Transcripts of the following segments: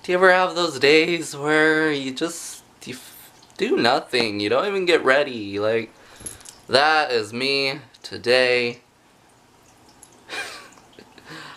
Do you ever have those days where you do nothing? You don't even get ready. Like, that is me today.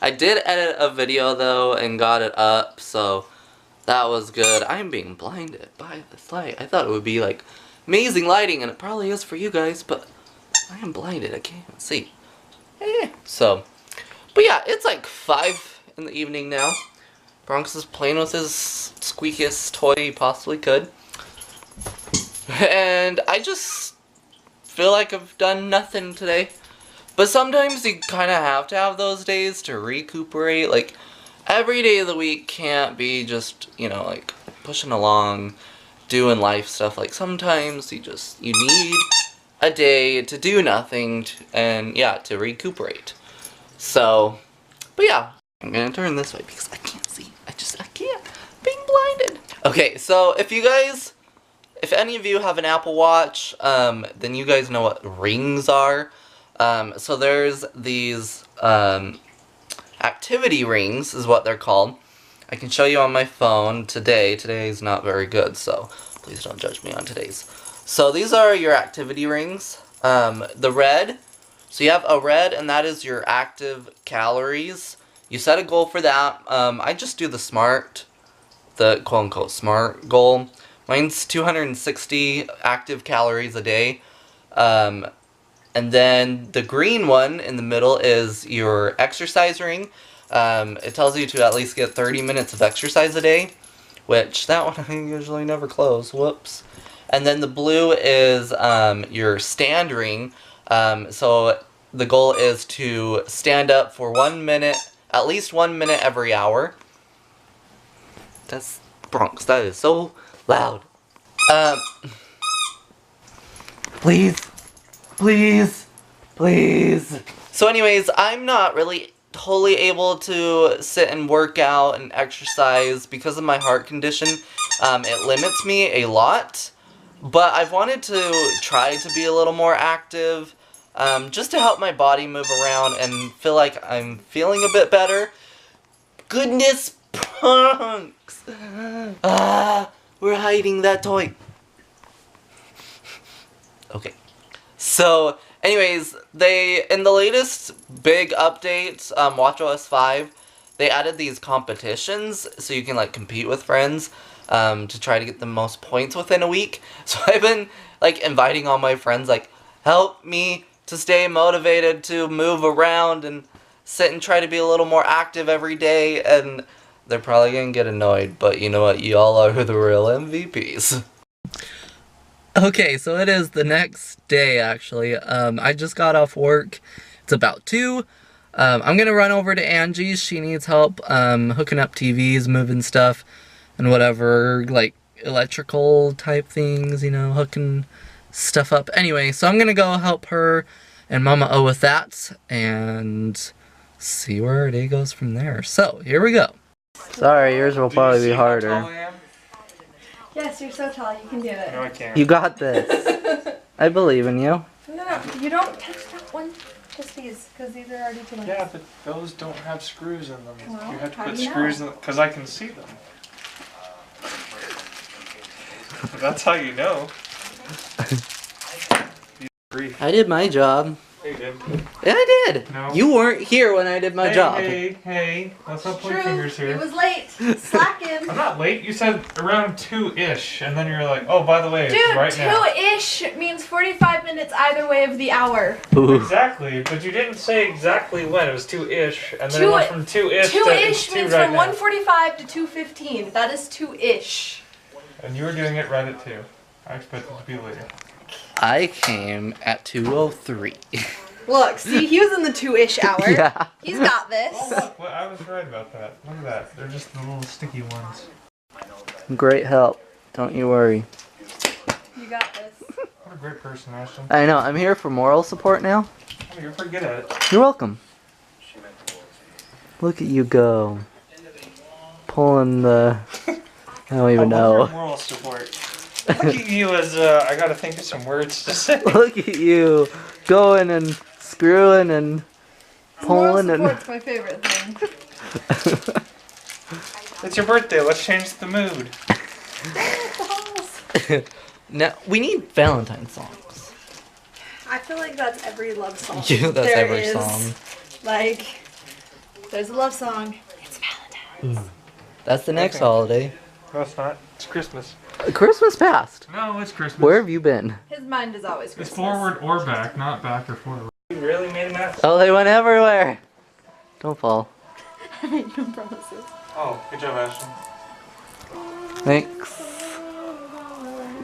I did edit a video though and got it up, so that was good. I'm being blinded by this light. I thought it would be like amazing lighting, and it probably is for you guys, but I am blinded. I can't even see. So, but yeah, it's like 5 in the evening now. Bronx is playing with his squeakiest toy he possibly could. And I just feel like I've done nothing today. But sometimes you kind of have to have those days to recuperate. Like, every day of the week can't be just, you know, like, pushing along, doing life stuff. Like, sometimes you need a day to do nothing and, yeah, to recuperate. So, but yeah, I'm gonna turn this way because I can't see. I can't. Being blinded. Okay, so if any of you have an Apple Watch, then you guys know what rings are. So there's these, activity rings is what they're called. I can show you on my phone today. Today's not very good, so please don't judge me on today's. So these are your activity rings. The red, so you have a red, and that is your active calories. You set a goal for that. I just do the quote-unquote smart goal. Mine's 260 active calories a day. And then the green one in the middle is your exercise ring. It tells you to at least get 30 minutes of exercise a day, which that one I usually never close. Whoops. And then the blue is your stand ring. So the goal is to stand up for 1 minute, at least 1 minute every hour. That's Bronx. That is so loud. Please. So anyways, I'm not really totally able to sit and work out and exercise because of my heart condition. It limits me a lot. But I've wanted to try to be a little more active, just to help my body move around and feel like I'm feeling a bit better. Goodness, Bronx! We're hiding that toy. Okay. So, anyways, in the latest big update, watchOS 5, they added these competitions so you can, like, compete with friends, to try to get the most points within a week. So I've been, like, inviting all my friends, like, help me to stay motivated to move around and sit and try to be a little more active every day, and they're probably gonna get annoyed, but you know what, y'all are the real MVPs. Okay, so it is the next day, actually. I just got off work. It's about 2. I'm gonna run over to Angie's. She needs help hooking up TVs, moving stuff, and whatever, like, electrical type things, you know, hooking stuff up. Anyway, so I'm gonna go help her and Mama O with that, and see where our day goes from there. So, here we go. Sorry, yours will probably be harder. Yes, you're so tall, you can do it. No, I can't. You got this. I believe in you. No, you don't touch that one. Just these, because these are already too much. Yeah, but those don't have screws in them. Well, you have to how put do you screws in them, because I can see them. That's how you know. I did my job. Hey, you did. Yeah, I did. No. You weren't here when I did my job. Hey, let's not point fingers here. He was late. Slacking. I'm not late. You said around 2-ish, and then you're like, oh, by the way, Dude, it's right now. 2-ish means 45 minutes either way of the hour. Ooh. Exactly, but you didn't say exactly when. It was 2-ish, and then it went from 2-ish to 2-ish means right from now. 1:45 to 2:15. That is 2-ish. And you were doing it right at 2. I expected it to be later. I came at 2:03. Look, see, he was in the 2-ish hour. Yeah. He's got this. Oh, look, well, I was right about that. Look at that. They're just the little sticky ones. Great help. Don't you worry. You got this. What a great person, Ashton. I know. I'm here for moral support now. Oh, you're pretty good at it. You're welcome. Look at you go. Pulling the... I don't even know. Your moral support. Look at you as, I gotta think of some words to say. Look at you going and screwing and pulling and... Moral support's my favorite thing. It's your birthday. Let's change the mood. Now, we need Valentine songs. I feel like that's every love song. Yeah, that's there every is. song. Like, there's a love song. It's Valentine's. That's the next holiday. No, it's not. It's Christmas. Christmas past. No, it's Christmas. Where have you been? His mind is always Christmas. It's forward or back, not back or forward. You really made a mess? Oh, they went everywhere. Don't fall. I made no promises. Oh, good job, Ashton. Thanks.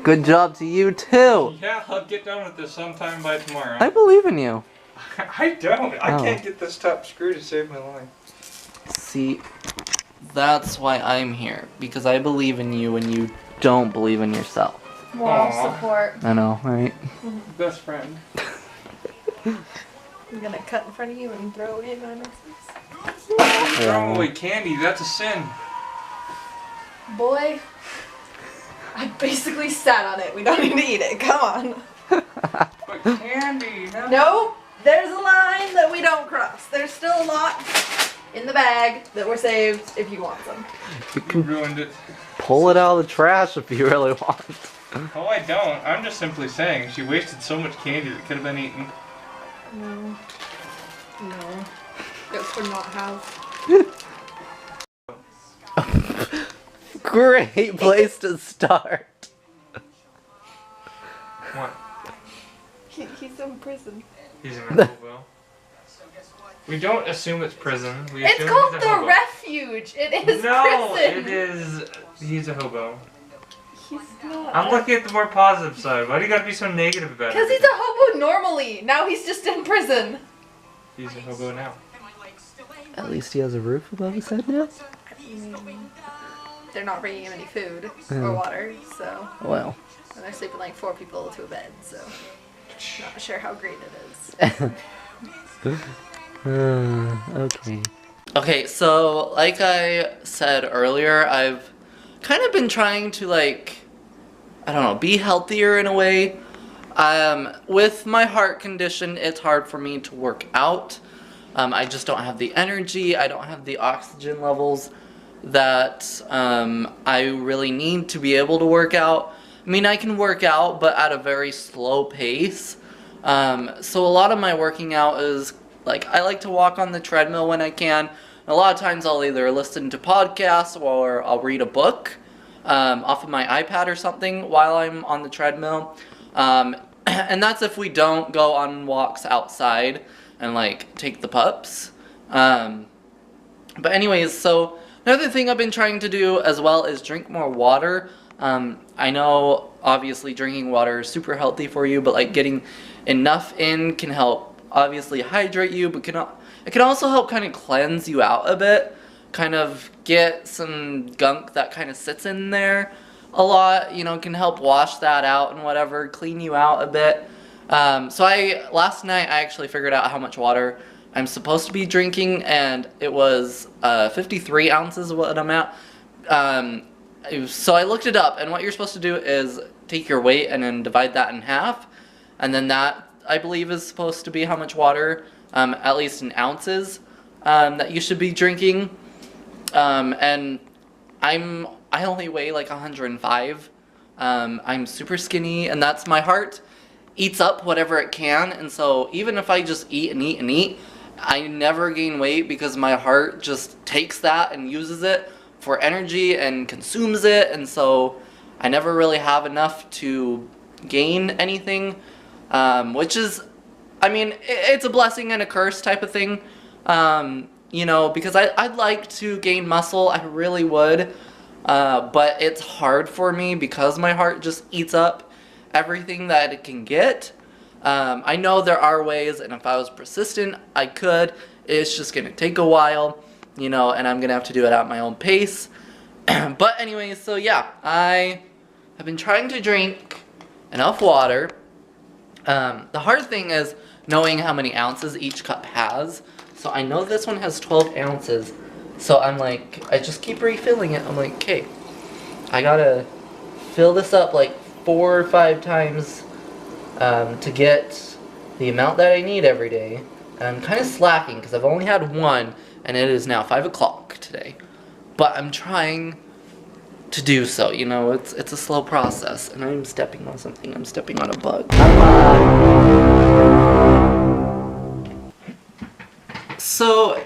Good job to you too. Yeah, I'll get done with this sometime by tomorrow. I believe in you. I don't. I Oh. can't get this top screw to save my life. See, that's why I'm here. Because I believe in you and you don't believe in yourself. Moral Aw. support. I know, right? Best friend. I'm gonna cut in front of you and throw away my mixes. Throwing away candy, that's a sin. Boy, I basically sat on it. We don't need to eat it. Come on. But candy, no. No, there's a line that we don't cross. There's still a lot in the bag that were saved if you want some. You ruined it. Pull it out of the trash if you really want. Oh, I don't. I'm just simply saying she wasted so much candy that could have been eaten. No. No. Ghost would not have. Great place to start. What? He's in prison. He's in a hobo. We don't assume it's prison. We It's assume called he's a the hobo. refuge. It is No, prison. it is. He's a hobo. He's not. I'm looking at the more positive side. Why do you gotta be so negative about it? Because he's a hobo normally. Now he's just in prison. He's a hobo now. At least he has a roof above his head now. They're not bringing him any food or Oh. water, so. Well. And they're sleeping like 4 people to a bed, so. Not sure how great it is. Okay. Okay, so like I said earlier, I've kind of been trying to like, I don't know, be healthier in a way. With my heart condition, it's hard for me to work out. I just don't have the energy. I don't have the oxygen levels that I really need to be able to work out. I mean, I can work out, but at a very slow pace. So a lot of my working out is like, I like to walk on the treadmill when I can. A lot of times I'll either listen to podcasts or I'll read a book off of my iPad or something while I'm on the treadmill. And that's if we don't go on walks outside and like take the pups. But anyways, so another thing I've been trying to do as well is drink more water. I know obviously drinking water is super healthy for you, but like getting enough in can help obviously hydrate you, but it can also help kind of cleanse you out a bit, kind of get some gunk that kind of sits in there a lot, you know, can help wash that out and whatever, clean you out a bit. So last night I actually figured out how much water I'm supposed to be drinking, and it was 53 ounces is what I'm at. So I looked it up, and what you're supposed to do is take your weight and then divide that in half, and then that, I believe, is supposed to be how much water, at least in ounces, that you should be drinking. And I only weigh like 105. I'm super skinny, and that's my heart eats up whatever it can, and so even if I just eat and eat and eat, I never gain weight because my heart just takes that and uses it for energy and consumes it, and so I never really have enough to gain anything, which is, I mean, it's a blessing and a curse type of thing, you know, because I'd like to gain muscle, I really would, but it's hard for me because my heart just eats up everything that it can get. I know there are ways, and if I was persistent, I could. It's just gonna take a while, you know, and I'm gonna have to do it at my own pace. But anyways, so yeah, I have been trying to drink enough water. The hard thing is knowing how many ounces each cup has. So I know this one has 12 ounces. So I'm like, I just keep refilling it. I'm like, okay, I gotta fill this up like 4 or 5 times to get the amount that I need every day. And I'm kind of slacking because I've only had one, and it is now 5 o'clock today. but I'm trying to do so. You know, it's a slow process, and I'm stepping on something. I'm stepping on a bug. So,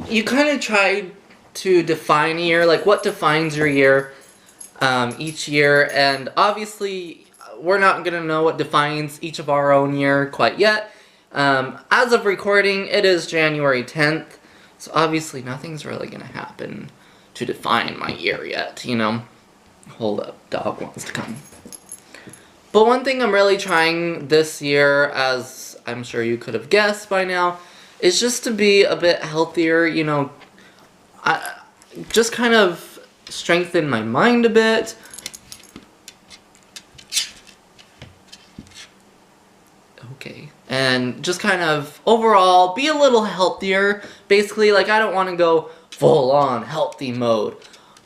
you kind of try to define a year, like what defines your year each year, and obviously we're not going to know what defines each of our own year quite yet. As of recording, it is January 10th, so obviously nothing's really going to happen to define my year yet, you know. Hold up, dog wants to come. But one thing I'm really trying this year, as I'm sure you could have guessed by now, is just to be a bit healthier, you know. I just kind of strengthen my mind a bit. Okay. And just kind of overall be a little healthier. Basically, like, I don't want to go full on healthy mode,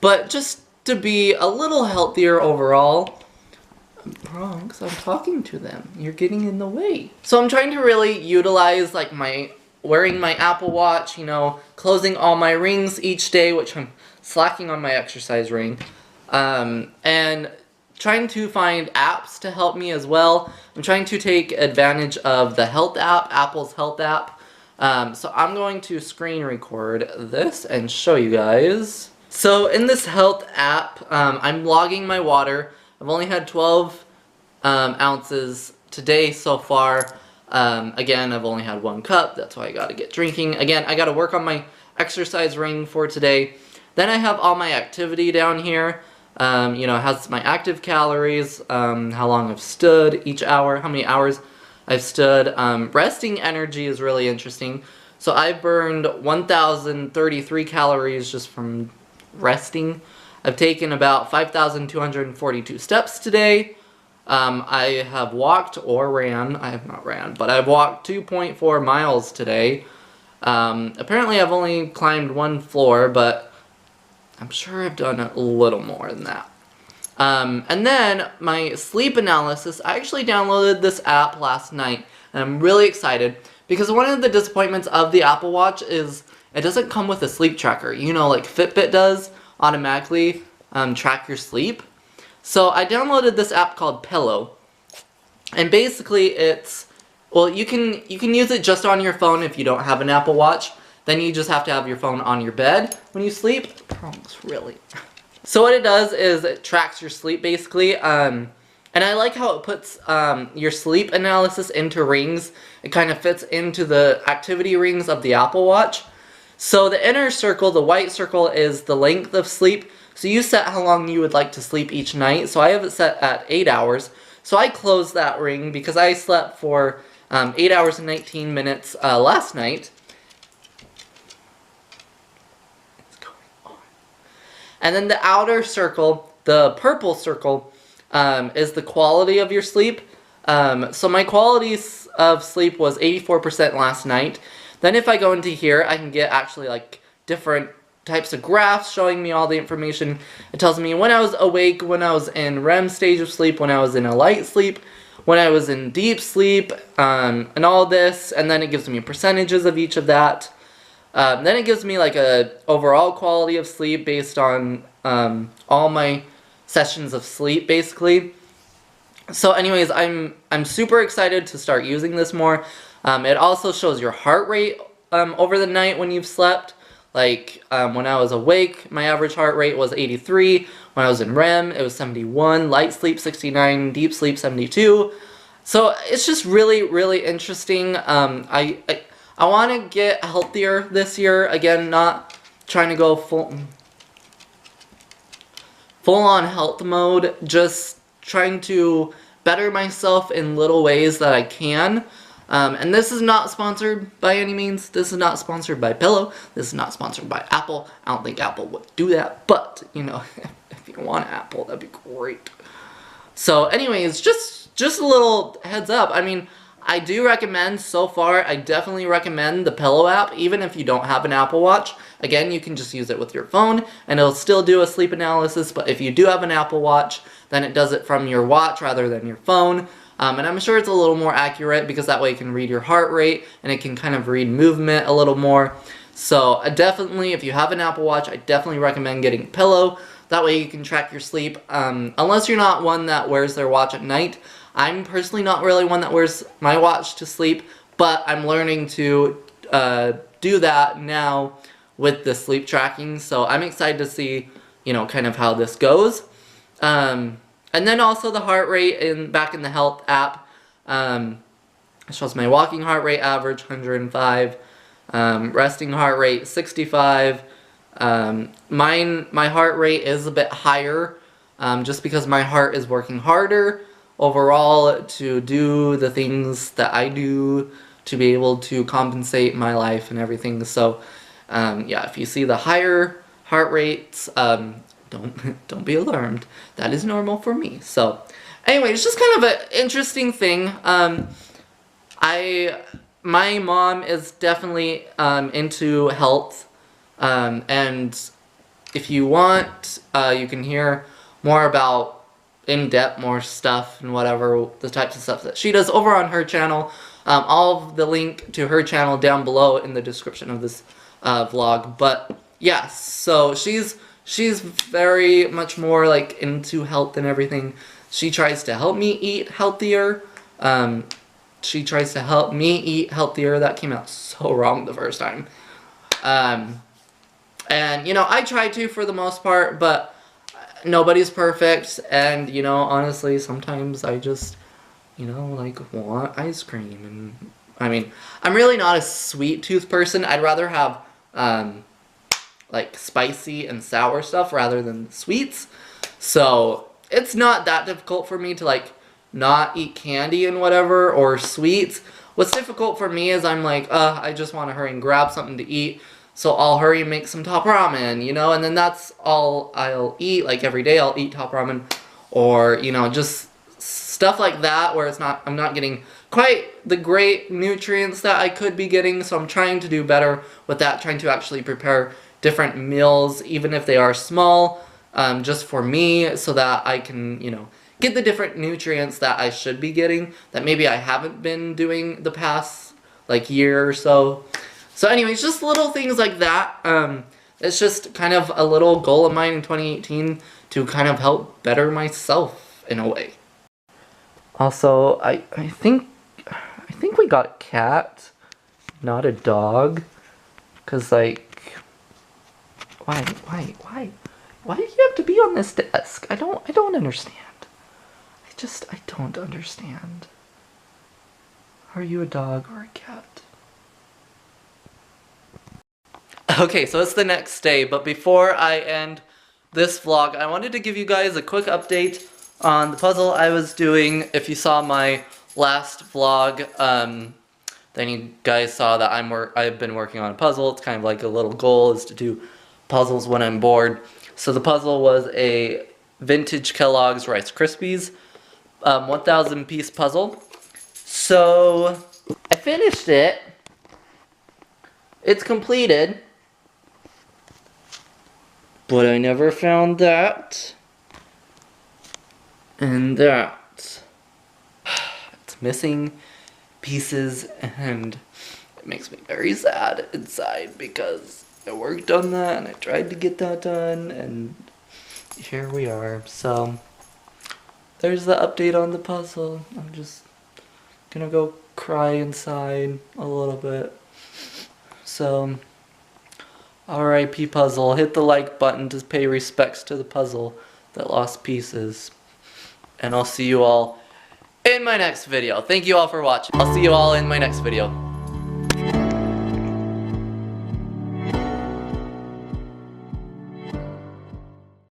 but just to be a little healthier overall. Bronx, I'm talking to them. You're getting in the way. So I'm trying to really utilize like wearing my Apple Watch, you know, closing all my rings each day, which I'm slacking on my exercise ring, and trying to find apps to help me as well. I'm trying to take advantage of the health app, Apple's health app. So I'm going to screen record this and show you guys. So in this health app, I'm logging my water. I've only had 12 ounces today so far. Again, I've only had 1 cup. That's why I gotta get drinking. Again, I gotta work on my exercise ring for today. Then I have all my activity down here. You know, it has my active calories, how long I've stood each hour, how many hours I've stood. Resting energy is really interesting. So I burned 1,033 calories just from resting. I've taken about 5,242 steps today. I have walked or ran. I have not ran, but I've walked 2.4 miles today. Apparently I've only climbed 1 floor, but I'm sure I've done a little more than that. And then my sleep analysis, I actually downloaded this app last night, and I'm really excited because one of the disappointments of the Apple Watch is it doesn't come with a sleep tracker. You know, like Fitbit does automatically track your sleep. So I downloaded this app called Pillow, and basically it's, well, you can use it just on your phone if you don't have an Apple Watch. Then you just have to have your phone on your bed when you sleep. Promise, really. So what it does is it tracks your sleep basically, and I like how it puts your sleep analysis into rings. It kind of fits into the activity rings of the Apple Watch. So the inner circle, the white circle, is the length of sleep. So you set how long you would like to sleep each night. So I have it set at 8 hours. So I closed that ring because I slept for 8 hours and 19 minutes last night. What's going on? And then the outer circle, the purple circle, is the quality of your sleep. So my quality of sleep was 84% last night. Then if I go into here, I can get actually like different types of graphs showing me all the information. It tells me when I was awake, when I was in REM stage of sleep, when I was in a light sleep, when I was in deep sleep, and all this. And then it gives me percentages of each of that. Then it gives me like a overall quality of sleep based on all my sessions of sleep, basically. So anyways, I'm super excited to start using this more. It also shows your heart rate over the night when you've slept. Like, when I was awake, my average heart rate was 83. When I was in REM, it was 71. Light sleep, 69. Deep sleep, 72. So it's just really, really interesting. I want to get healthier this year. Again, not trying to go full on health mode. Just trying to better myself in little ways that I can. And this is not sponsored by any means. This is not sponsored by Pillow. This is not sponsored by Apple. I don't think Apple would do that. But, you know, if you want Apple, that'd be great. So anyways, just a little heads up. I mean, I do recommend, so far, I definitely recommend the Pillow app, even if you don't have an Apple Watch. Again, you can just use it with your phone, and it'll still do a sleep analysis. But if you do have an Apple Watch, then it does it from your watch rather than your phone. And I'm sure it's a little more accurate because that way it can read your heart rate and it can kind of read movement a little more. So definitely, if you have an Apple Watch, I definitely recommend getting a pillow. That way you can track your sleep. Unless you're not one that wears their watch at night. I'm personally not really one that wears my watch to sleep, but I'm learning to do that now with the sleep tracking. So I'm excited to see, you know, kind of how this goes. And then also the heart rate back in the health app. It shows my walking heart rate average 105, resting heart rate 65. My heart rate is a bit higher, just because my heart is working harder overall to do the things that I do to be able to compensate my life and everything. So, yeah, if you see the higher heart rates, don't be alarmed. That is normal for me. So, anyway, it's just kind of an interesting thing. My mom is definitely into health, and if you want, you can hear more about in-depth more stuff and whatever, the types of stuff that she does over on her channel. All of the link to her channel down below in the description of this vlog. But yeah, so she's very much more like into health and everything. She tries to help me eat healthier. She tries to help me eat healthier. That came out so wrong the first time. And, you know, I try to for the most part, but nobody's perfect. And, you know, honestly, sometimes I just, you know, like, want ice cream. And, I mean, I'm really not a sweet tooth person. I'd rather have, like, spicy and sour stuff rather than sweets. So, it's not that difficult for me to, like, not eat candy and whatever, or sweets. What's difficult for me is I'm like, I just want to hurry and grab something to eat, so I'll hurry and make some top ramen, you know, and then that's all I'll eat. Like, every day I'll eat top ramen, or, you know, just stuff like that, where I'm not getting quite the great nutrients that I could be getting. So I'm trying to do better with that, trying to actually prepare different meals, even if they are small, just for me, so that I can, you know, get the different nutrients that I should be getting, that maybe I haven't been doing the past, like, year or so. So anyways, just little things like that. It's just kind of a little goal of mine in 2018 to kind of help better myself in a way. Also, I think we got a cat, not a dog. 'Cause, like, why do you have to be on this desk? I don't understand. I don't understand. Are you a dog or a cat? Okay, so it's the next day, but before I end this vlog, I wanted to give you guys a quick update on the puzzle I was doing. If you saw my last vlog, then you guys saw that I've been working on a puzzle. It's kind of like a little goal, is to do puzzles when I'm bored. So the puzzle was a vintage Kellogg's Rice Krispies 1,000 piece puzzle. So I finished it. It's completed. But I never found that. And that. It's missing pieces, and it makes me very sad inside because I worked on that and I tried to get that done, and here we are. So there's the update on the puzzle. I'm just gonna go cry inside a little bit. So, RIP puzzle. Hit the like button to pay respects to the puzzle that lost pieces. And I'll see you all in my next video. Thank you all for watching. I'll see you all in my next video.